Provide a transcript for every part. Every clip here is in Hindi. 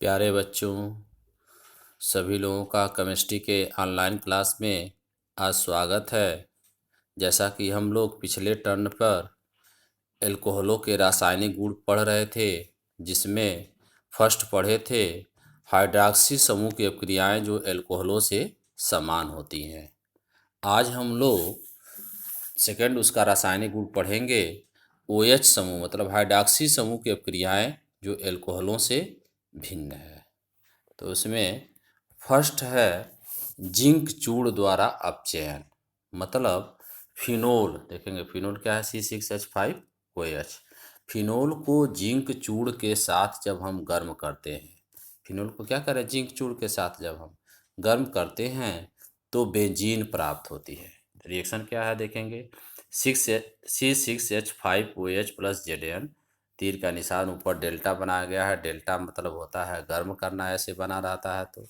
प्यारे बच्चों, सभी लोगों का केमिस्ट्री के ऑनलाइन क्लास में आज स्वागत है। जैसा कि हम लोग पिछले टर्न पर एल्कोहलों के रासायनिक गुण पढ़ रहे थे, जिसमें फर्स्ट पढ़े थे हाइड्रॉक्सी समूह की अपक्रियाएं जो एल्कोहलों से समान होती हैं। आज हम लोग सेकंड उसका रासायनिक गुण पढ़ेंगे OH समूह मतलब हाइड्रॉक्सी समूह की अपक्रियाएं जो एल्कोहलों से भिन्न है। तो उसमें फर्स्ट है जिंक चूड़ द्वारा अपचयन, मतलब फिनोल। देखेंगे फिनोल क्या है, C6H5OH। फिनोल को जिंक चूड़ के साथ जब हम गर्म करते हैं, फिनोल को क्या करें, जिंक चूड़ के साथ जब हम गर्म करते हैं तो बेंजीन प्राप्त होती है। रिएक्शन क्या है देखेंगे, C6H5OH प्लस Zn, तीर का निशान ऊपर डेल्टा बनाया गया है। डेल्टा मतलब होता है गर्म करना, ऐसे बना रहता है। तो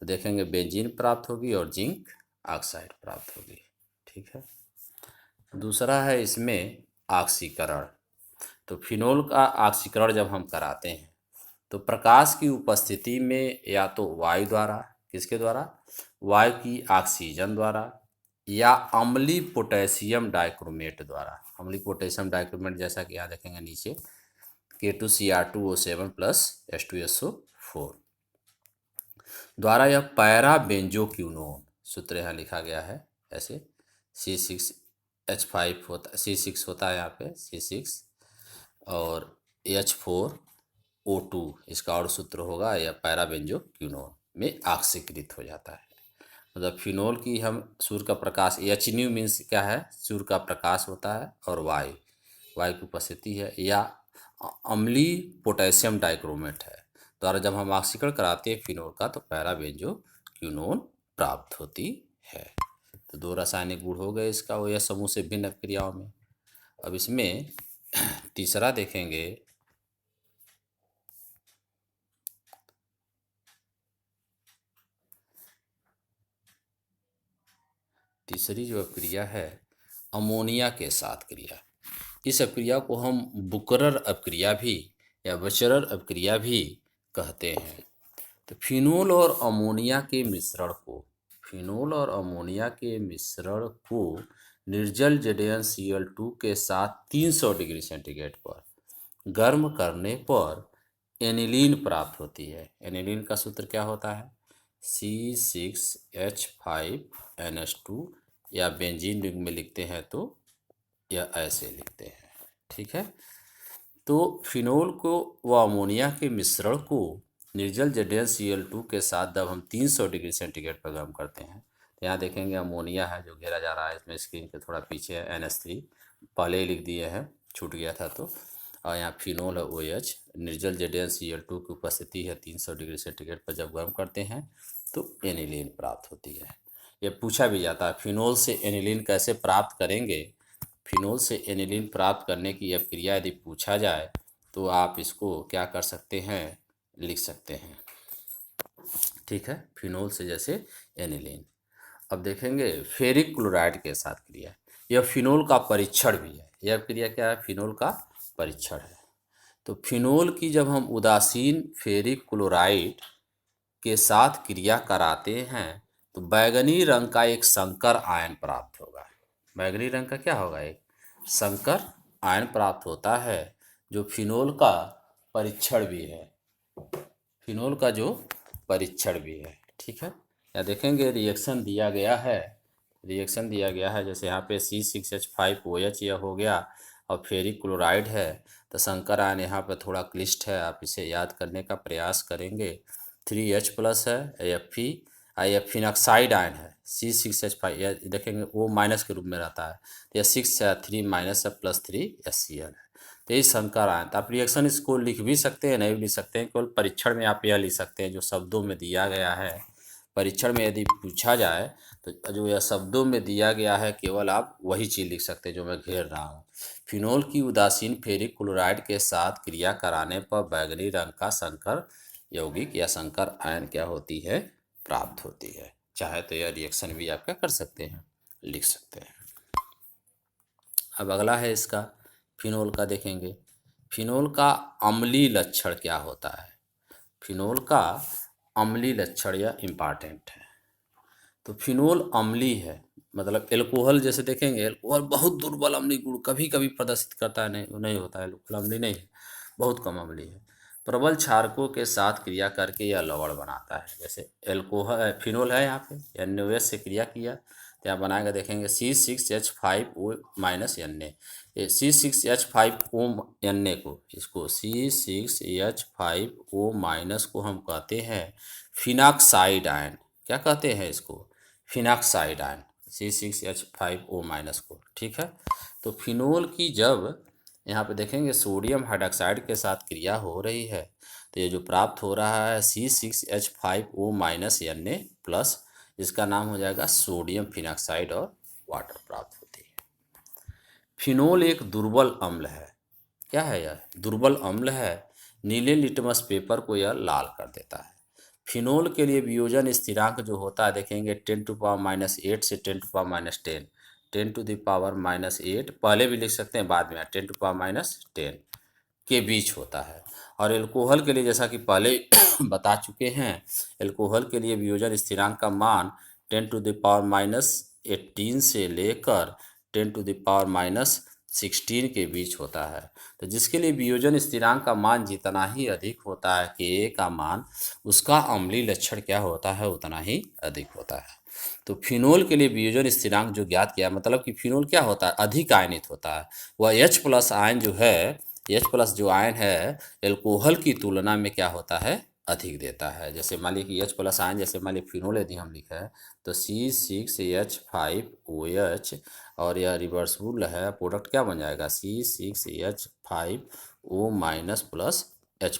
देखेंगे बेंजीन प्राप्त होगी और जिंक ऑक्साइड प्राप्त होगी। ठीक है। दूसरा है इसमें ऑक्सीकरण। तो फिनोल का ऑक्सीकरण जब हम कराते हैं तो प्रकाश की उपस्थिति में या तो वायु द्वारा, किसके द्वारा, वायु की ऑक्सीजन द्वारा, या अम्लीय पोटेशियम डाइक्रोमेट द्वारा। अम्लीय पोटेशियम डाइक्रोमेट जैसा कि यहाँ देखेंगे नीचे K2Cr2O7 प्लस H2SO4 द्वारा यह पैरा बेंजोक्विनोन, सूत्र यहाँ लिखा गया है ऐसे, C6H5 होता, C6 होता है यहाँ पे C6 और H4O2, इसका और सूत्र होगा, यह पैरा बेंजोक्विनोन में ऑक्सीकृत हो जाता है। मतलब फिनोल की हम सूर्य का प्रकाश, एच न्यू मीन्स क्या है, सूर्य का प्रकाश होता है और वायु की उपस्थिति है, या अम्लीय पोटेशियम डाइक्रोमेट है द्वारा जब हम ऑक्सीकरण कराते हैं फिनोल का तो पैरा बेंजोक्विनोन प्राप्त होती है। तो दो रासायनिक गुण हो गए इसका OH समूह से भिन्न क्रियाओं में। अब इसमें तीसरा देखेंगे, तीसरी जो क्रिया है अमोनिया के साथ क्रिया। इस अपक्रिया को हम बुकरर अपक्रिया भी या बचरर अपक्रिया भी कहते हैं। तो फिनोल और अमोनिया के मिश्रण को, फिनोल और अमोनिया के मिश्रण को निर्जल ZnCl2 के साथ 300 डिग्री सेंटीग्रेड पर गर्म करने पर एनिलीन प्राप्त होती है। एनिलीन का सूत्र क्या होता है, C6H5NH2, या बेंजीन रिंग में लिखते हैं तो यह ऐसे लिखते हैं। ठीक है। तो फिनोल को व अमोनिया के मिश्रण को निर्जल ZnCl2 के साथ जब हम 300 डिग्री सेंटीग्रेड पर गर्म करते हैं तो यहाँ देखेंगे अमोनिया है जो घेरा जा रहा है, इसमें स्क्रीन के थोड़ा पीछे है NH3, पहले ही लिख दिए हैं, छूट गया था तो। और यहाँ फिनोल है OH, निर्जल ZnCl2 की उपस्थिति है 300 डिग्री सेंटीग्रेड पर जब गर्म करते हैं तो एनिलीन प्राप्त होती है। यह पूछा भी जाता है फिनोल से एनिलीन कैसे प्राप्त करेंगे। फिनोल से एनिलीन प्राप्त करने की यह क्रिया यदि पूछा जाए तो आप इसको क्या कर सकते हैं, लिख सकते हैं। ठीक है, फिनोल से जैसे एनिलीन। अब देखेंगे फेरिक क्लोराइड के साथ क्रिया। यह फिनोल का परीक्षण भी है। यह क्रिया क्या है, फिनोल का परीक्षण है। तो फिनोल की जब हम उदासीन फेरिक क्लोराइड के साथ क्रिया कराते हैं तो बैगनी रंग का एक संकर आयन प्राप्त होगा। बैगनी रंग का क्या होगा, एक संकर आयन प्राप्त होता है जो फिनोल का परीक्षण भी है, फिनोल का जो परीक्षण भी है। ठीक है। या देखेंगे रिएक्शन दिया गया है, रिएक्शन दिया गया है जैसे यहाँ पे C6H5OH यह हो गया और फेरिक क्लोराइड है। तो संकर आयन यहाँ पे थोड़ा क्लिष्ट है, आप इसे याद करने का प्रयास करेंगे। 3H प्लस है, Fe, यह फिनॉक्साइड आयन है C6H5, यह देखेंगे O माइनस के रूप में रहता है, तो यह 6 है, 3 माइनस है, प्लस 3HCl है। तो ये संकर आयन, तो आप रिएक्शन इसको लिख भी सकते हैं, नहीं भी लिख सकते हैं, केवल परीक्षण में आप यह लिख सकते हैं जो शब्दों में दिया गया है। परीक्षण में यदि पूछा जाए तो जो यह शब्दों में दिया गया है केवल आप वही चीज़ लिख सकते हैं जो मैं घेर रहा हूँ। फिनोल की उदासीन फेरिक क्लोराइड के साथ क्रिया कराने पर बैगनी रंग का संकर यौगिक या संकर आयन क्या होती है, प्राप्त होती है। चाहे तो यह रिएक्शन भी आप क्या कर सकते हैं, लिख सकते हैं। अब अगला है इसका फिनोल का, देखेंगे फिनोल का अम्लीय लक्षण क्या होता है। फिनोल का अम्लीय लक्षण या इम्पॉर्टेंट है। तो फिनोल अम्लीय है, मतलब एल्कोहल जैसे देखेंगे, एल्कोहल बहुत दुर्बल अम्लीय गुण कभी कभी प्रदर्शित करता है, नहीं नहीं होता है, एल्कोहल अम्लीय नहीं है, बहुत कम अम्लीय है। प्रबल क्षारकों के साथ क्रिया करके यह लवण बनाता है। जैसे एल्कोहल फिनोल है, यहाँ पे NaOH से क्रिया किया तो यहाँ बनाएगा, देखेंगे C6H5O minus N A, C6H5O को, इसको C6H5O माइनस को हम कहते हैं फिनाक्साइड आयन। क्या कहते हैं इसको? फिनाक्साइड आयन, C6H5O माइनस को। ठीक है, तो फिनोल की जब यहाँ पे देखेंगे सोडियम हाइड्रोक्साइड के साथ क्रिया हो रही है, तो ये जो प्राप्त हो रहा है C6H5O माइनस Na प्लस, इसका नाम हो जाएगा सोडियम फिनाक्साइड और वाटर प्राप्त होती है। फिनोल एक दुर्बल अम्ल है। क्या है यह? दुर्बल अम्ल है। नीले लिटमस पेपर को यह लाल कर देता है। फिनोल के लिए वियोजन स्थिरांक जो होता है, देखेंगे 10⁻⁸ से 10⁻10, 10⁻⁸ पहले भी लिख सकते हैं, बाद में 10⁻10 के बीच होता है। और एल्कोहल के लिए जैसा कि पहले बता चुके हैं, एल्कोहल के लिए वियोजन स्थिरांक का मान 10⁻18 से लेकर 10⁻16 के बीच होता है। तो जिसके लिए वियोजन स्थिरांक का मान जितना ही अधिक होता है Ka का मान, उसका अम्लीय लक्षण क्या होता है, उतना ही अधिक होता है। तो फिनोल के लिए वियोजन स्थिरांक जो ज्ञात किया, मतलब कि फिनोल क्या होता है, अधिक आयनित होता है। वह H+ आयन जो है, H+ जो आयन है, एल्कोहल की तुलना में क्या होता है, अधिक देता है। जैसे मान लीजिए कि H+ आयन, जैसे मान लीजिए फिनोल यदि हम लिखा है तो C6H5OH, और यह रिवर्सिबल है, प्रोडक्ट क्या बन जाएगा, C6H5O माइनस प्लस H+।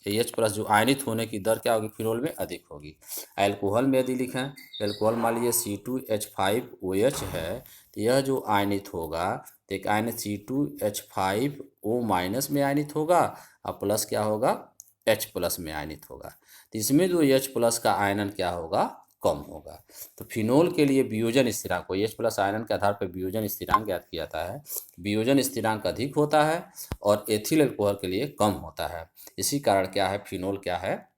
ये H+ जो आयनित होने की दर क्या होगी, फिनोल में अधिक होगी। एल्कोहल में यदि लिखें, एल्कोहल मान लीजिए C2H5OH है, तो यह जो आयनित होगा, तो एक आयन C2H5O माइनस में आयनित होगा, और प्लस क्या होगा, H+ में आयनित होगा। तो इसमें जो H+ का आयनन क्या होगा, कम होगा। तो फिनोल के लिए वियोजन स्थिरांक को H+ आयनन के आधार पर वियोजन स्थिरांक ज्ञात किया जाता है। वियोजन स्थिरांक अधिक होता है और एथिल एल्कोहल के लिए कम होता है। इसी कारण क्या है, फिनोल क्या है,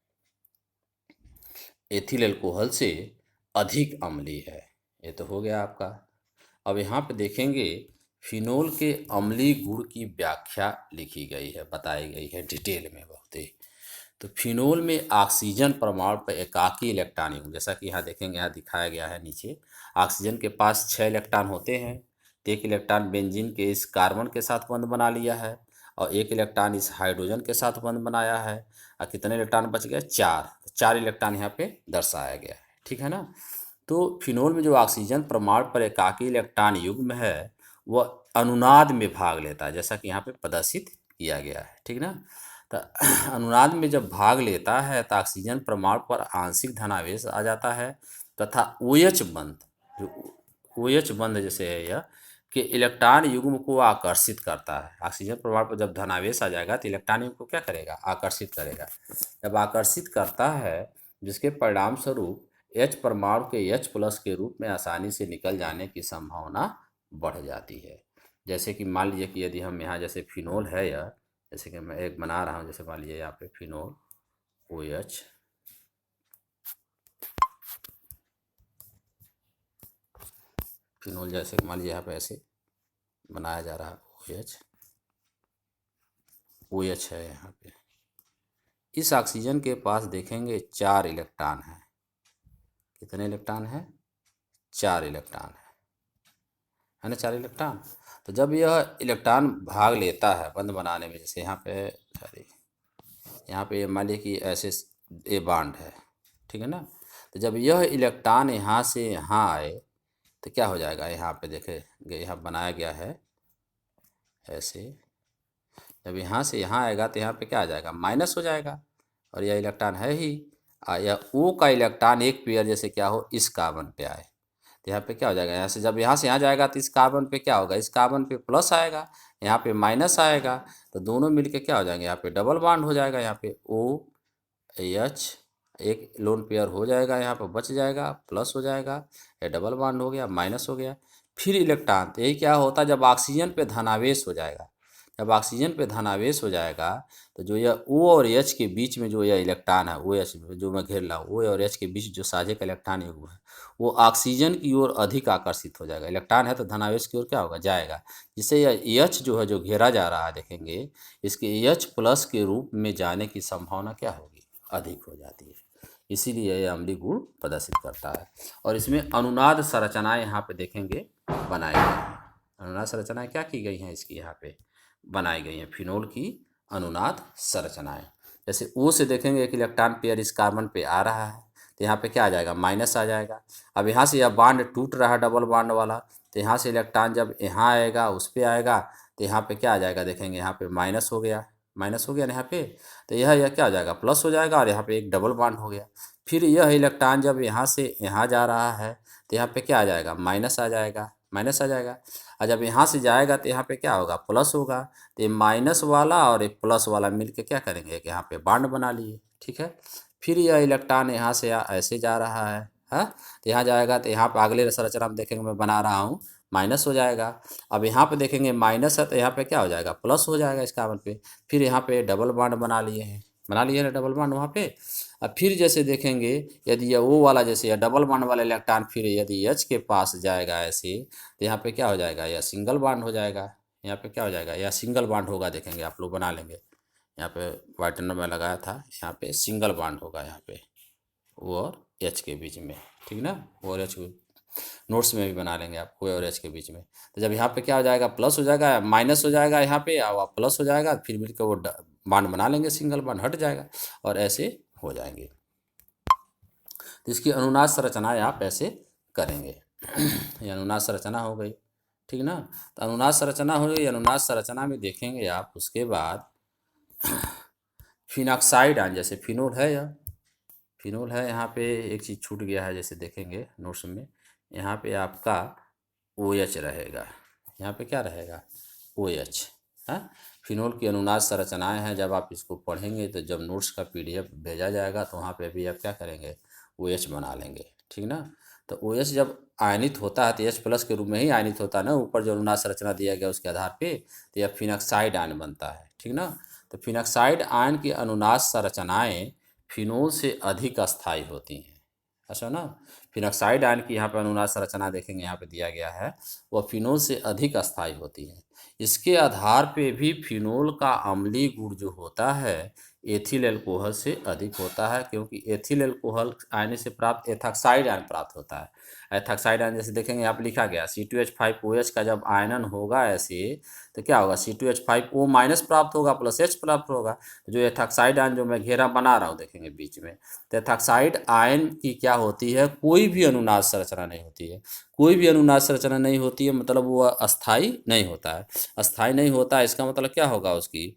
एथिल एल्कोहल से अधिक अम्लीय है। ये तो हो गया आपका। अब यहाँ पे देखेंगे फिनोल के अम्लीय गुण की व्याख्या लिखी गई है, बताई गई है डिटेल में बहुत ही। तो फिनोल में ऑक्सीजन परमाणु पर एकाकी इलेक्ट्रॉन युग्म, जैसा कि यहाँ देखेंगे, यहाँ दिखाया गया है नीचे, ऑक्सीजन के पास 6 इलेक्ट्रॉन होते हैं। तो एक इलेक्ट्रॉन बेंजीन के इस कार्बन के साथ बंध बना लिया है, और एक इलेक्ट्रॉन इस हाइड्रोजन के साथ बंध बनाया है, और कितने इलेक्ट्रॉन बच गए, 4। 4 इलेक्ट्रॉन यहाँ पे दर्शाया गया है। ठीक है ना। तो फिनोल में जो ऑक्सीजन परमाणु पर एकाकी इलेक्ट्रॉन युग्म है, वह अनुनाद में भाग लेता है, जैसा कि यहाँ पे प्रदर्शित किया गया है। ठीक ना। तो अनुनाद में जब भाग लेता है तो ऑक्सीजन परमाणु पर आंशिक धनावेश आ जाता है, तथा OH बंध, जो OH बंध जैसे है यह, कि इलेक्ट्रॉन युग्म को आकर्षित करता है। ऑक्सीजन परमाणु पर जब धनावेश आ जाएगा तो इलेक्ट्रॉन युग्म को क्या करेगा, आकर्षित करेगा। जब आकर्षित करता है, जिसके परिणाम स्वरूप H परमाणु के H+ के रूप में आसानी से निकल जाने की संभावना बढ़ जाती है। जैसे कि मान लीजिए कि यदि हम यहाँ, जैसे फिनोल है यह, जैसे कि मैं एक बना रहा हूँ, जैसे मान लीजिए यहाँ पे फिनोल OH, फिनोल जैसे मान लीजिए यहाँ पे ऐसे बनाया जा रहा है, OH है यहाँ पे। इस ऑक्सीजन के पास देखेंगे 4 इलेक्ट्रॉन है। कितने इलेक्ट्रॉन है, 4 इलेक्ट्रॉन है ना, 4 इलेक्ट्रॉन। तो जब यह इलेक्ट्रॉन भाग लेता है बंध बनाने में, जैसे यहाँ पे, सॉरी, यहाँ पे मान लीजिए कि ऐसे ए बॉन्ड है, ठीक है ना। तो जब यह इलेक्ट्रॉन यहाँ से यहाँ आए तो क्या हो जाएगा, यहाँ पे देखे, यहाँ बनाया गया है ऐसे, जब यहाँ से यहाँ आएगा तो यहाँ पे क्या आ जाएगा, माइनस हो जाएगा, और यह इलेक्ट्रॉन है ही, यह O का इलेक्ट्रॉन एक पेयर जैसे क्या हो, इस कार्बन पे आए, तो यहाँ पे क्या हो जाएगा, यहाँ से जब यहाँ से यहाँ जाएगा तो इस कार्बन पे क्या होगा, इस कार्बन पे प्लस आएगा, यहाँ पे माइनस आएगा, तो दोनों मिलके क्या हो जाएंगे, यहाँ पे डबल बॉन्ड हो जाएगा। यहाँ पे OH एक लोन पेयर हो जाएगा, यहाँ पर बच जाएगा, प्लस हो जाएगा, ये डबल बॉन्ड हो गया, माइनस हो गया। फिर इलेक्ट्रॉन, तो यही क्या होता है, जब ऑक्सीजन पे धनावेश हो जाएगा, जब ऑक्सीजन पे धनावेश हो जाएगा तो जो यह O और H के बीच में जो यह इलेक्ट्रॉन है, OH जो मैं घेर रहा हूँ, O और H के बीच जो साझे का इलेक्ट्रॉन युग्म है वो ऑक्सीजन की ओर अधिक आकर्षित हो जाएगा। इलेक्ट्रॉन है तो धनावेश की ओर क्या होगा, जाएगा, जिससे यह H जो है जो घेरा जा रहा है देखेंगे, इसके H प्लस के रूप में जाने की संभावना क्या होगी, अधिक हो जाती है। इसीलिए यह अम्लीय गुण प्रदर्शित करता है। और इसमें अनुनाद संरचनाएं यहाँ पे देखेंगे बनाई गई हैं। अनुनाद संरचनाएं क्या की गई हैं, इसकी यहाँ पे बनाई गई हैं, फिनोल की अनुनाद संरचनाएं। जैसे O से देखेंगे एक इलेक्ट्रॉन पेयर इस कार्बन पे आ रहा है तो यहाँ पे क्या आ जाएगा, माइनस आ जाएगा। अब यहाँ से यह बांड टूट रहा है डबल बांड वाला, तो यहाँ से इलेक्ट्रॉन जब यहाँ आएगा उस पर आएगा तो यहाँ पे क्या आ जाएगा, देखेंगे यहाँ पे माइनस हो गया, माइनस हो गया ना यहाँ पे, तो यह क्या हो जाएगा, प्लस हो जाएगा और यहाँ पे एक डबल बॉन्ड हो गया। फिर यह इलेक्ट्रॉन जब यहाँ से यहाँ जा रहा है तो यहाँ पे क्या आ जाएगा, माइनस आ जाएगा, माइनस आ जाएगा। और जब यहाँ से जाएगा तो यहाँ पे क्या होगा, प्लस होगा। तो ये माइनस वाला और एक प्लस वाला मिल के क्या करेंगे कि यहाँ पे बॉन्ड बना लिए, ठीक है। फिर यह इलेक्ट्रॉन यहाँ से ऐसे जा रहा है, हाँ, तो यहाँ जाएगा तो यहाँ पे अगले संरचना में देखेंगे मैं बना रहा हूँ, माइनस हो जाएगा। अब यहाँ पे देखेंगे माइनस है तो यहाँ पे क्या हो जाएगा, प्लस हो जाएगा इस कार्बन पे। फिर यहाँ पे डबल बॉन्ड बना लिए हैं, बना लिए ना डबल बॉन्ड वहाँ पे। अब फिर जैसे देखेंगे यदि यह वो वाला जैसे यह डबल बॉन्ड वाला इलेक्ट्रॉन फिर यदि H के पास जाएगा ऐसे तो यहाँ पे क्या हो जाएगा, यह सिंगल बॉन्ड हो जाएगा। यहाँ पे क्या हो जाएगा, यह सिंगल बॉन्ड होगा, देखेंगे आप लोग बना लेंगे। यहाँ पे वाइटनर में लगाया था, यहाँ पे सिंगल बॉन्ड होगा, यहाँ पे O और H के बीच में, ठीक ना। O और H नोट्स में भी बना लेंगे आप, O और H के बीच में। तो जब यहाँ पे क्या हो जाएगा, प्लस हो जाएगा, माइनस हो जाएगा यहाँ पे और प्लस हो जाएगा, फिर मिलकर वो बॉन्ड बना लेंगे, सिंगल बॉन्ड हट जाएगा और ऐसे हो जाएंगे। तो इसकी अनुनाद संरचनाएं आप ऐसे करेंगे। ये अनुनाद संरचना हो गई, ठीक ना। तो अनुनाद संरचना हो गई, अनुनाद संरचना में देखेंगे आप उसके बाद फिनॉक्साइड आयन, जैसे फिनोल है, यह फिनोल है, यहाँ पे एक चीज़ छूट गया है, जैसे देखेंगे नोट्स में, यहाँ पे आपका OH रहेगा, यहाँ पे क्या रहेगा, OH, हाँ। फिनोल की अनुनाद संरचनाएं हैं, जब आप इसको पढ़ेंगे तो जब नोट्स का PDF भेजा जाएगा तो वहाँ पे भी आप क्या करेंगे, OH बना लेंगे, ठीक ना। तो OH जब आयनित होता है तो H प्लस के रूप में ही आयनित होता है ना, ऊपर जो अनुनाद संरचना दिया गया उसके आधार पे, तो यह फिनॉक्साइड आयन बनता है, ठीक ना। तो फिनॉक्साइड आयन की अनुनाद संरचनाएं फिनोल से अधिक अस्थायी होती हैं, ऐसा ना। फिनॉक्साइड आयन की यहाँ पर अनुनाद संरचना देखेंगे, यहाँ पे दिया गया है, वह फिनोल से अधिक अस्थायी होती है। इसके आधार पे भी फिनोल का अम्लीय गुण जो होता है एथिल एल्कोहल से अधिक होता है, क्योंकि एथिल एल्कोहल आयन से प्राप्त एथॉक्साइड आयन प्राप्त होता है। एथॉक्साइड आयन जैसे देखेंगे यहाँ पे लिखा गया C2H5OH का जब आयनन होगा ऐसे तो क्या होगा, C2H5O माइनस प्राप्त होगा प्लस H प्राप्त होगा। तो जो एथॉक्साइड आयन जो मैं घेरा बना रहा हूँ देखेंगे बीच में, तो एथॉक्साइड आयन की क्या होती है, कोई भी अनुनाद संरचना नहीं होती है, कोई भी अनुनाद संरचना नहीं होती है, मतलब वो अस्थाई नहीं होता है। अस्थाई नहीं होता है इसका मतलब क्या होगा, उसकी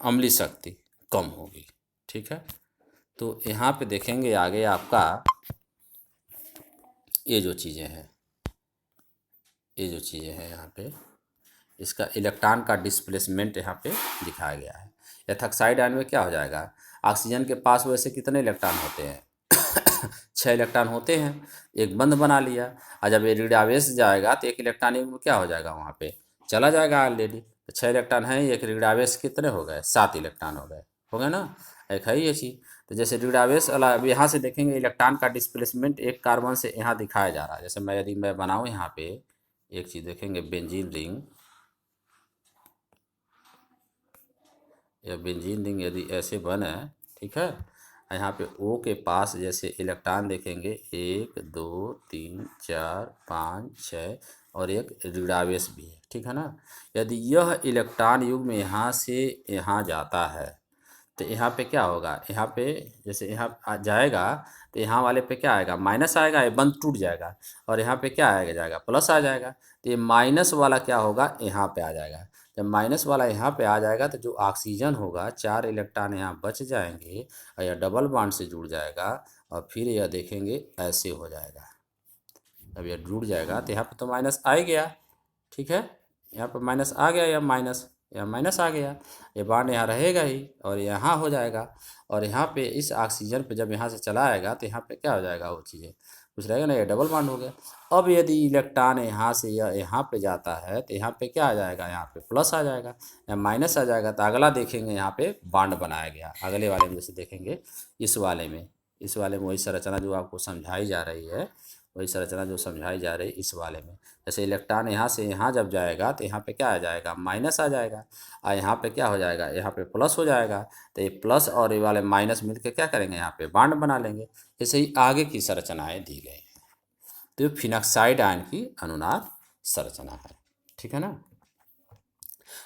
अम्लीय शक्ति कम होगी, ठीक है। तो यहाँ पे देखेंगे आगे आपका ये जो चीज़ें हैं, ये जो चीज़ें हैं यहाँ पे इसका इलेक्ट्रॉन का डिस्प्लेसमेंट यहाँ पे दिखाया गया है। एथॉक्साइड आयन में क्या हो जाएगा, ऑक्सीजन के पास वैसे कितने इलेक्ट्रॉन होते हैं 6 इलेक्ट्रॉन होते हैं, एक बंद बना लिया, और जब ये ऋणावेश जाएगा तो एक इलेक्ट्रॉन में क्या हो जाएगा, वहाँ पे चला जाएगा ऑलरेडी। तो 6 इलेक्ट्रॉन है, एक ऋणावेश कितने हो गए, 7 इलेक्ट्रॉन हो गए ना, एक है ये चीज़। तो जैसे ऋणावेश वाला अब यहाँ से देखेंगे इलेक्ट्रॉन का डिस्प्लेसमेंट एक कार्बन से यहाँ दिखाया जा रहा है। जैसे मैं यदि मैं बनाऊँ यहाँ पे एक चीज़ देखेंगे, बेंजीन रिंग, या बेंजीन रिंग यदि ऐसे बने, ठीक है, यहाँ पे O के पास जैसे इलेक्ट्रॉन देखेंगे 1 2 3 4 5 6 और एक ऋणावेश भी है, ठीक है ना। यदि यह इलेक्ट्रॉन युग्म यहाँ से यहाँ जाता है तो यहाँ पे क्या होगा, यहाँ पे जैसे यहाँ जाएगा तो यहाँ वाले पे क्या आएगा, माइनस आएगा, ये बंद टूट जाएगा, और यहाँ पे क्या आएगा, जाएगा प्लस आ जाएगा। तो ये माइनस वाला क्या होगा, यहाँ पे आ जाएगा। जब माइनस वाला यहाँ पे आ जाएगा तो जो ऑक्सीजन होगा 4 इलेक्ट्रॉन यहाँ बच जाएंगे और यह डबल बॉन्ड से जुड़ जाएगा, और फिर यह देखेंगे ऐसे हो जाएगा। जब यह जुड़ जाएगा तो यहाँ पे तो माइनस आ ही गया, ठीक है, यहाँ पर माइनस आ गया, या माइनस आ गया, ये बॉन्ड यहाँ रहेगा ही और यहाँ हो जाएगा। और यहाँ पे इस ऑक्सीजन पे जब यहाँ से चला आएगा तो यहाँ पे क्या हो जाएगा, वो चीज़ें कुछ रहेगा ना, ये डबल बॉन्ड हो गया। अब यदि इलेक्ट्रॉन यहाँ से या यहाँ पे जाता है तो यहाँ पे क्या आ जाएगा, यहाँ पे प्लस आ जाएगा या माइनस आ जाएगा। तो अगला देखेंगे यहाँ पे बॉन्ड बनाया गया, अगले वाले में जैसे देखेंगे इस वाले में वही संरचना जो आपको समझाई जा रही है, वही संरचना जो समझाई जा रही है इस वाले में। जैसे इलेक्ट्रॉन यहाँ से यहाँ जब जाएगा तो यहाँ पे क्या आ जाएगा, माइनस आ जाएगा, और यहाँ पे क्या हो जाएगा, यहाँ पे प्लस हो जाएगा। तो ये प्लस और ये वाले माइनस मिलकर क्या करेंगे, यहाँ पे बॉन्ड बना लेंगे। ऐसे ही आगे की संरचनाएं दी गई हैं। तो ये फिनॉक्साइड आयन की अनुनाद संरचना है, ठीक है ना।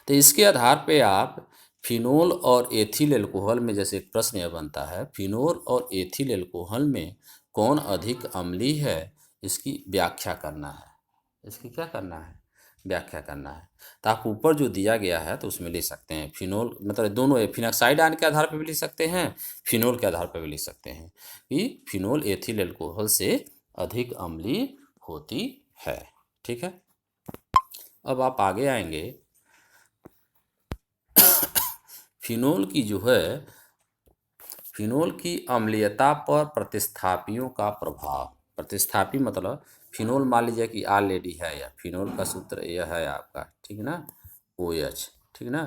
तो इसके आधार पे आप फिनोल और एथिल एल्कोहल में, जैसे एक प्रश्न यह बनता है, फिनोल और एथिल एल्कोहल में कौन अधिक अम्लीय है, इसकी व्याख्या करना है। इसकी क्या करना है, व्याख्या करना है। तो आप ऊपर जो दिया गया है तो उसमें लिख सकते हैं फिनोल, मतलब दोनों फिनॉक्साइड आयन के आधार पर भी लिख सकते हैं, फिनोल के आधार पर भी लिख सकते हैं कि फिनोल एथिल एल्कोहल से अधिक अम्लीय होती है, ठीक है। अब आप आगे आएंगे, फिनोल की जो है, फिनोल की अम्लीयता पर प्रतिस्थापियों का प्रभाव। प्रतिस्थापी मतलब फिनोल मान लीजिए कि ऑलरेडी है, या फिनोल का सूत्र यह है आपका, ठीक है ना, OH, ठीक ना।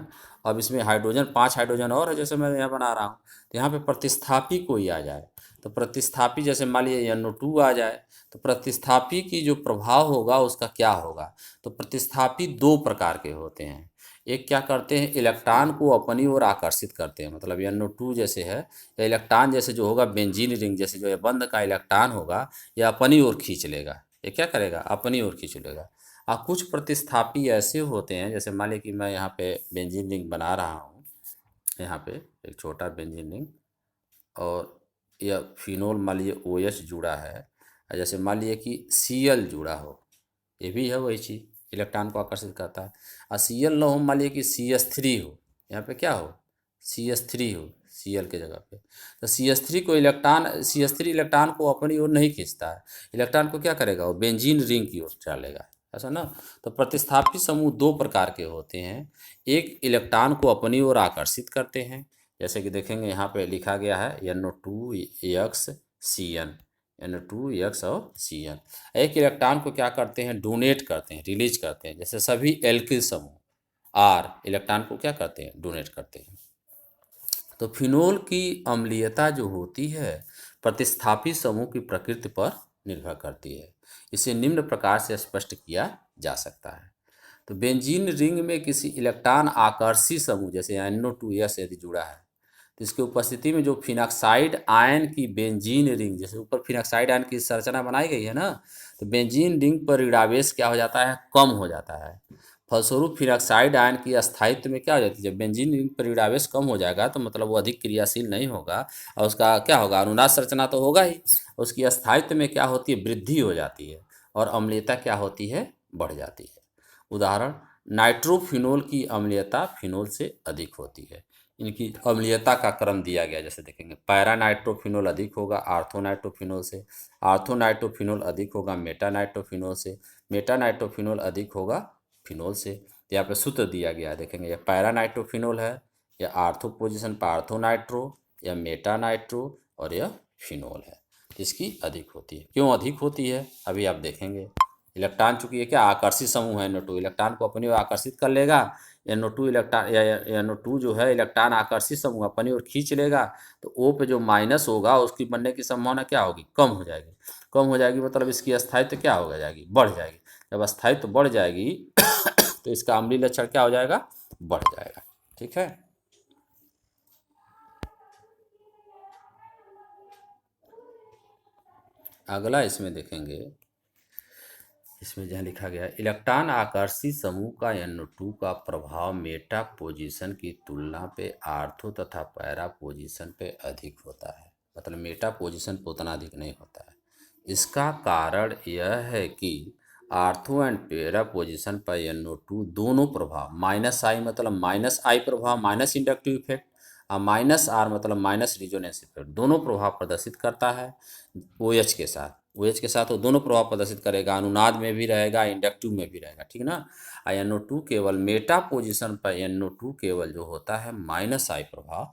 अब इसमें हाइड्रोजन 5 हाइड्रोजन और है, जैसे मैं यहाँ बना रहा हूँ। तो यहाँ पे प्रतिस्थापी कोई आ जाए, तो प्रतिस्थापी जैसे मान लीजिए NO2 आ जाए, तो प्रतिस्थापी की जो प्रभाव होगा उसका क्या होगा। तो प्रतिस्थापी दो प्रकार के होते हैं। एक क्या करते हैं, इलेक्ट्रॉन को अपनी ओर आकर्षित करते हैं, मतलब NO2 जैसे है, या इलेक्ट्रॉन जैसे जो होगा बेंजीन रिंग जैसे जो है बंद का इलेक्ट्रॉन होगा, या अपनी ओर खींच लेगा। ये क्या करेगा, अपनी ओर खींच लेगा। और कुछ प्रतिस्थापी ऐसे होते हैं, जैसे मान लीजिए कि मैं यहाँ पे बेंजीन रिंग बना रहा हूँ, यहाँ पे एक छोटा बेंजीन रिंग, और यह फिनोल मान लीजिए OH जुड़ा है, और जैसे मान लीजिए कि Cl जुड़ा हो, ये भी है वही चीज़, इलेक्ट्रॉन को आकर्षित करता है। और Cl ना हो, मान लीजिए कि CH3 हो, यहाँ पे क्या हो, CH3 हो Cl के जगह पे, तो CH3 इलेक्ट्रॉन को अपनी ओर नहीं खींचता है, इलेक्ट्रॉन को क्या करेगा, वो बेंजीन रिंग की ओर डालेगा, ऐसा ना। तो प्रतिस्थापी समूह दो प्रकार के होते हैं। एक इलेक्ट्रॉन को अपनी ओर आकर्षित करते हैं, जैसे कि देखेंगे यहाँ पे लिखा गया है NO2X NO2X और Cn। एक इलेक्ट्रॉन को क्या करते हैं, डोनेट करते हैं, रिलीज करते हैं, जैसे सभी एल्किल समूह R इलेक्ट्रॉन को क्या करते हैं, डोनेट करते हैं। तो फिनोल की अम्लीयता जो होती है प्रतिस्थापी समूह की प्रकृति पर निर्भर करती है। इसे निम्न प्रकार से स्पष्ट किया जा सकता है। तो बेंजीन रिंग में किसी इलेक्ट्रॉन आकर्षी समूह जैसे NO2S यदि जुड़ा है, तो इसकी उपस्थिति में जो फिनॉक्साइड आयन की बेंजीन रिंग, जैसे ऊपर फिनॉक्साइड आयन की संरचना बनाई गई है ना, तो बेंजीन रिंग पर ऋणावेश क्या हो जाता है, कम हो जाता है। फलस्वरूप फिनॉक्साइड आयन की स्थायित्व में क्या हो जाती है, जब बेंजीन रिंग पर ऋणावेश कम हो जाएगा तो मतलब वो अधिक क्रियाशील नहीं होगा, और उसका क्या होगा, अनुनाद संरचना तो होगा ही, उसकी स्थायित्व में क्या होती है, वृद्धि हो जाती है, और अम्लीयता क्या होती है, बढ़ जाती है। उदाहरण, नाइट्रोफिनोल की अम्लीयता फिनोल से अधिक होती है। इनकी अम्लीयता का क्रम दिया गया, जैसे देखेंगे पैरा नाइट्रोफिनोल अधिक होगा आर्थोनाइट्रोफिनोल से, आर्थोनाइट्रोफिनोल अधिक होगा मेटानाइट्रोफिनोल से, मेटानाइट्रोफिनोल अधिक होगा फिनोल से। तो यहाँ पे सूत्र दिया गया है, देखेंगे ये पैरा नाइट्रोफिनोल है, या आर्थो पोजिशन पर आर्थोनाइट्रो, या मेटानाइट्रो, और यह फिनोल है। इसकी अधिक होती है। क्यों अधिक होती है, अभी आप देखेंगे। इलेक्ट्रॉन चूंकि ये क्या आकर्षित समूह है, NO2 इलेक्ट्रॉन को अपनी ओर आकर्षित कर लेगा, NO2 इलेक्ट्रॉन या NO2 जो है इलेक्ट्रॉन आकर्षित समूह अपनी ओर खींच लेगा, तो O पे जो माइनस होगा उसकी बनने की संभावना क्या होगी, कम हो जाएगी। कम हो जाएगी मतलब इसकी स्थायित्व क्या हो जाएगी, बढ़ जाएगी। जब स्थायित्व बढ़ जाएगी तो इसका अम्लीय लक्षण क्या हो जाएगा, बढ़ जाएगा, ठीक है। अगला इसमें देखेंगे, इसमें जहाँ लिखा गया है इलेक्ट्रॉन आकर्षी समूह का NO2 का प्रभाव मेटा पोजीशन की तुलना पे आर्थो तथा पैरा पोजीशन पे अधिक होता है, मतलब मेटा पोजीशन पे उतना अधिक नहीं होता है। इसका कारण यह है कि आर्थो एंड पैरा पोजीशन पर NO2 दोनों प्रभाव -I मतलब -I प्रभाव माइनस इंडक्टिव इफेक्ट, और -R मतलब माइनस रिजोनेंस इफेक्ट, दोनों प्रभाव प्रदर्शित करता है OH के साथ। OH के साथ वो दोनों प्रभाव प्रदर्शित करेगा, अनुनाद में भी रहेगा, इंडक्टिव में भी रहेगा, ठीक ना। NO2 केवल मेटा पोजीशन पर NO2 केवल जो होता है -I प्रभाव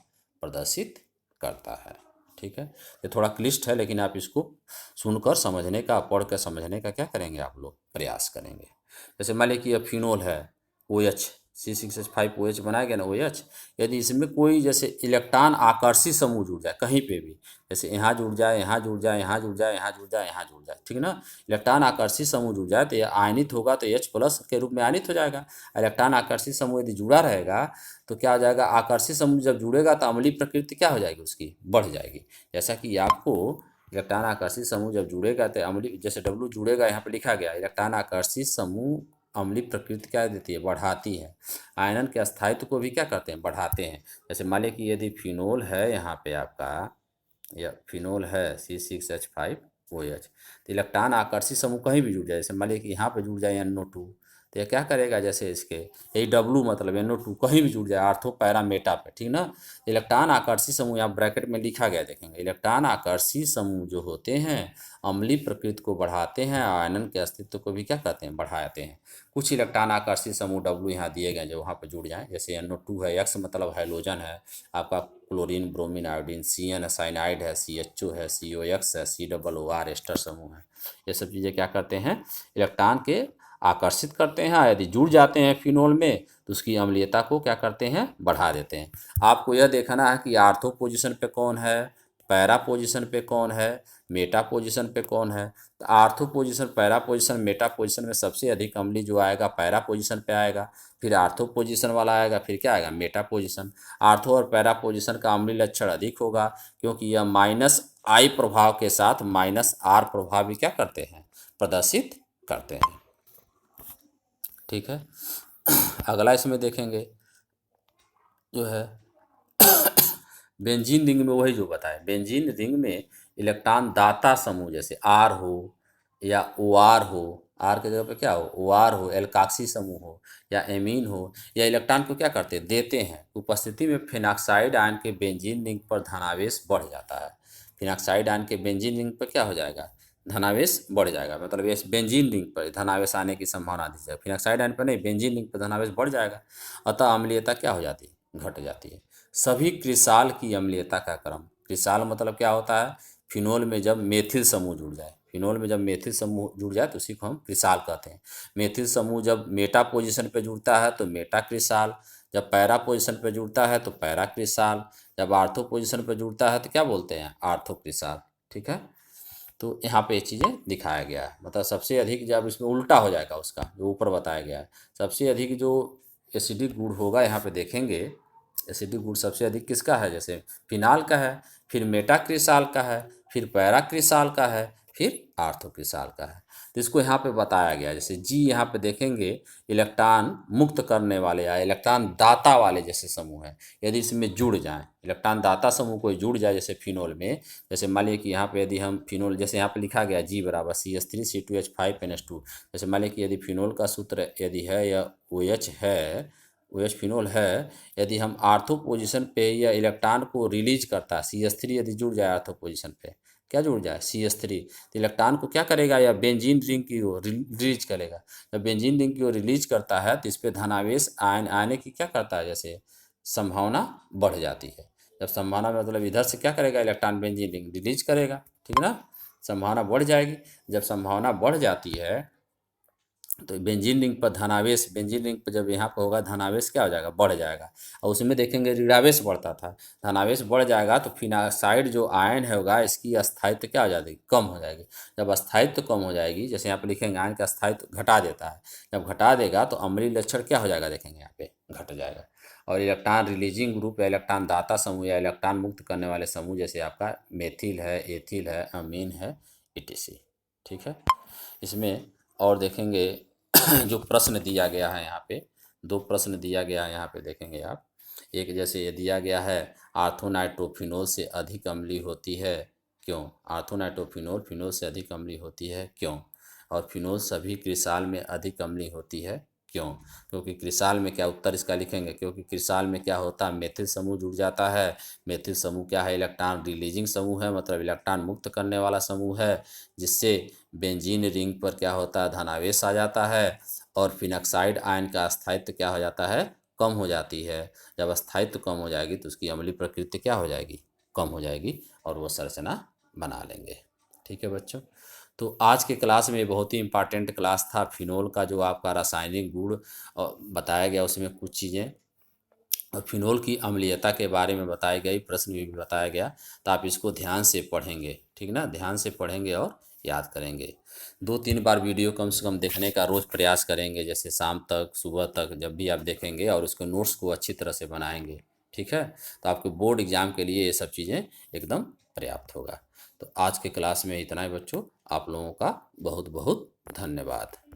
प्रदर्शित करता है, ठीक है, ये थोड़ा क्लिष्ट है, लेकिन आप इसको सुनकर समझने का, पढ़ कर समझने का क्या करेंगे आप लोग, प्रयास करेंगे। जैसे मान लीजिए कि अब फिनोल है, ओ एच, C6H5 OH बनाया गया ना, OH। यदि इसमें कोई जैसे इलेक्ट्रॉन आकर्षी समूह जुड़ जाए कहीं पे भी, जैसे यहाँ जुड़ जाए, यहाँ जुड़ जाए, यहाँ जुड़ जाए, यहाँ जुड़ जाए, यहाँ जुड़ जाए, ठीक है ना, इलेक्ट्रॉन आकर्षी समूह जुड़ जाए तो यह आयनित होगा, तो H+ के रूप में आयनित हो जाएगा। इलेक्ट्रॉन आकर्षी समूह यदि जुड़ा रहेगा तो क्या हो जाएगा, आकर्षी समूह जब जुड़ेगा तो अम्लीय प्रकृति क्या हो जाएगी, उसकी बढ़ जाएगी। जैसा कि आपको इलेक्ट्रॉन आकर्षी समूह जब जुड़ेगा तो अम्लीय, जैसे W जुड़ेगा, यहाँ पे लिखा गया इलेक्ट्रॉन आकर्षी समूह अम्लीय प्रकृति क्या देती है, बढ़ाती है। आयनन के स्थायित्व को भी क्या करते हैं, बढ़ाते हैं। जैसे मान लीजिए कि यदि फिनोल है यहाँ पे आपका, या फिनोल है C6H5OH, तो इलेक्ट्रॉन आकर्षी समूह कहीं भी जुड़ जाए, जैसे मान लीजिए कि यहाँ पे जुड़ जाए NO2, तो यह क्या करेगा, जैसे इसके यही W मतलब NO2 कहीं भी जुड़ जाए आर्थो पैरा मेटा पे, ठीक ना। इलेक्ट्रॉन आकर्षी समूह यहाँ ब्रैकेट में लिखा गया देखेंगे, इलेक्ट्रॉन आकर्षी समूह जो होते हैं अम्लीय प्रकृति को बढ़ाते हैं, आयनन के अस्तित्व को भी क्या करते हैं, बढ़ाते हैं। कुछ इलेक्ट्रॉन आकर्षी समूह W यहाँ दिए गए जो वहाँ पर जुड़ जाएँ, जैसे NO2 है, X मतलब हैलोजन है आपका, क्लोरीन, ब्रोमीन, आयोडीन, CN है, साइनाइड है, CHO है, COX है, COOR एस्टर समूह है। ये सब चीज़ें क्या करते हैं, इलेक्ट्रॉन के आकर्षित करते हैं। यदि जुड़ जाते हैं फिनोल में तो उसकी अम्लीयता को क्या करते हैं, बढ़ा देते हैं। आपको यह देखना है कि आर्थो पोजीशन पे कौन है, पैरा पोजीशन पे कौन है, मेटा पोजीशन पे कौन है। तो ortho position, para position, Meta position में सबसे अधिक अम्लीय जो आएगा पैरा पोजीशन पे आएगा, फिर आर्थो पोजीशन वाला आएगा, फिर क्या आएगा, मेटा पोजीशन। आर्थो और पैरा पोजीशन का अम्लीय लक्षण अधिक होगा, क्योंकि यह -I प्रभाव के साथ -R प्रभाव भी क्या करते हैं, प्रदर्शित करते हैं। ठीक है, अगला इसमें देखेंगे जो है बेंजीन रिंग में, वही जो बताए, बेंजीन रिंग में इलेक्ट्रॉन दाता समूह जैसे R हो या OR हो, R के जगह पे क्या हो, OR हो, एल्काक्सी समूह हो या एमीन हो, या इलेक्ट्रॉन को क्या करते हैं, देते हैं। उपस्थिति में फिनॉक्साइड आयन के बेंजीन रिंग पर धनावेश बढ़ जाता है। फिनॉक्साइड आयन के बेंजीन रिंग पर क्या हो जाएगा, धनावेश बढ़ जाएगा, मतलब ये बेंजीन रिंग पर धनावेश आने की संभावना दी जाए, फिनॉक्साइड आयन पर नहीं, बेंजीन रिंग पर धनावेश बढ़ जाएगा। अतः अम्लीयता क्या हो जाती है, घट जाती है। सभी क्रिसाल की अम्लीयता का क्रम, क्रिसाल मतलब क्या होता है, फिनोल में जब मेथिल समूह जुड़ जाए, फिनोल में जब मेथिल समूह जुड़ जाए तो उसी को हम क्रिसाल कहते हैं। मेथिल समूह जब मेटा पोजीशन पे जुड़ता है तो मेटा क्रिसाल, जब पैरा पोजीशन पे जुड़ता है तो पैरा क्रिसाल, जब आर्थो पोजीशन पे जुड़ता है तो क्या बोलते हैं, आर्थो क्रिसाल। ठीक है, तो यहाँ पे ये चीज़ें दिखाया गया है, मतलब सबसे अधिक जब इसमें उल्टा हो जाएगा उसका जो ऊपर बताया गया है, सबसे अधिक जो एसिडिक गुण होगा यहाँ पे देखेंगे, एसिडिक गुण सबसे अधिक किसका है, जैसे फिनाल का है, फिर मेटाक्रिसाल का है, फिर पैराक्रिसाल का है, फिर आर्थोक्रिसाल का है। तो इसको यहाँ पे बताया गया, जैसे जी यहाँ पे देखेंगे इलेक्ट्रॉन मुक्त करने वाले या इलेक्ट्रॉन दाता वाले जैसे समूह हैं, यदि इसमें जुड़ जाएं, इलेक्ट्रॉन दाता समूह कोई जुड़ जाए जैसे फिनोल में, जैसे मान लीजिए कि यहाँ पे यदि हम फिनोल, जैसे यहाँ पे लिखा गया G बराबर CH3C2H5NH2, जैसे मान लीजिए कि यदि फिनोल का सूत्र यदि है या OH है, OH फिनोल है, यदि हम आर्थो पोजीशन पे या इलेक्ट्रॉन को रिलीज करता है, CH3 यदि जुड़ जाए आर्थो पोजीशन पे, क्या जुड़ जाए, CH3, तो इलेक्ट्रॉन को क्या करेगा, या बेंजीन रिंग की ओर रिलीज करेगा। जब बेंजीन रिंग की ओर रिलीज करता है तो इस पर धनावेश आयन आने की क्या करता है, जैसे संभावना बढ़ जाती है। जब संभावना मतलब इधर से क्या करेगा, इलेक्ट्रॉन बेंजीन रिंग रिलीज करेगा, ठीक ना, संभावना बढ़ जाएगी। जब संभावना बढ़ जाती है तो बेंजीन रिंग पर धनावेश, बेंजीन रिंग पर जब यहाँ पर होगा धनावेश क्या हो जाएगा, बढ़ जाएगा। और उसमें देखेंगे ऋणावेश बढ़ता था, धनावेश बढ़ जाएगा तो फिनाक्साइड जो आयन है होगा इसकी अस्थायित्व क्या हो जाएगी, कम हो जाएगी। जब अस्थायित्व कम हो जाएगी, जैसे यहाँ पर लिखेंगे आयन का अस्थायित्व घटा देता है, जब घटा देगा तो अम्लीय लक्षण क्या हो जाएगा, देखेंगे यहाँ पे घट जाएगा। और इलेक्ट्रॉन रिलीजिंग ग्रुप या इलेक्ट्रॉन दाता समूह या इलेक्ट्रॉन मुक्त करने वाले समूह जैसे आपका मेथिल है, एथिल है, अमीन है, etc। ठीक है, इसमें और देखेंगे जो प्रश्न दिया गया है यहाँ पे, दो प्रश्न दिया गया है यहाँ पे देखेंगे आप। एक जैसे ये दिया गया है, आर्थोनाइट्रोफिनोल से अधिक अम्लीय होती है क्यों, आर्थोनाइट्रोफिनोल फिनोल से अधिक अम्लीय होती है क्यों, और फिनोल सभी क्रिसाल में अधिक अम्लीय होती है क्यों। क्योंकि क्रिसाल में क्या, उत्तर इसका लिखेंगे, क्योंकि क्रिसाल में क्या होता है, मेथिल समूह जुड़ जाता है। मेथिल समूह क्या है, इलेक्ट्रॉन रिलीजिंग समूह है, मतलब इलेक्ट्रॉन मुक्त करने वाला समूह है, जिससे बेंजीन रिंग पर क्या होता है, धनावेश आ जाता है, और फिनॉक्साइड आयन का अस्थायित्व क्या हो जाता है, कम हो जाती है। जब अस्थायित्व कम हो जाएगी तो उसकी अम्लीय प्रकृति क्या हो जाएगी, कम हो जाएगी और वो संरचना बना लेंगे। ठीक है बच्चों, तो आज के क्लास में बहुत ही इम्पॉर्टेंट क्लास था। फिनोल का जो आपका रासायनिक गुण बताया गया, उसमें कुछ चीज़ें और फिनोल की अम्लीयता के बारे में बताई गई, प्रश्न भी बताया गया। तो आप इसको ध्यान से पढ़ेंगे, ठीक ना, ध्यान से पढ़ेंगे और याद करेंगे। 2-3 बार वीडियो कम से कम देखने का रोज़ प्रयास करेंगे, जैसे शाम तक, सुबह तक, जब भी आप देखेंगे, और उसके नोट्स को अच्छी तरह से बनाएंगे। ठीक है, तो आपके बोर्ड एग्ज़ाम के लिए ये सब चीज़ें एकदम पर्याप्त होगा। तो आज के क्लास में इतना ही बच्चों, आप लोगों का बहुत बहुत धन्यवाद।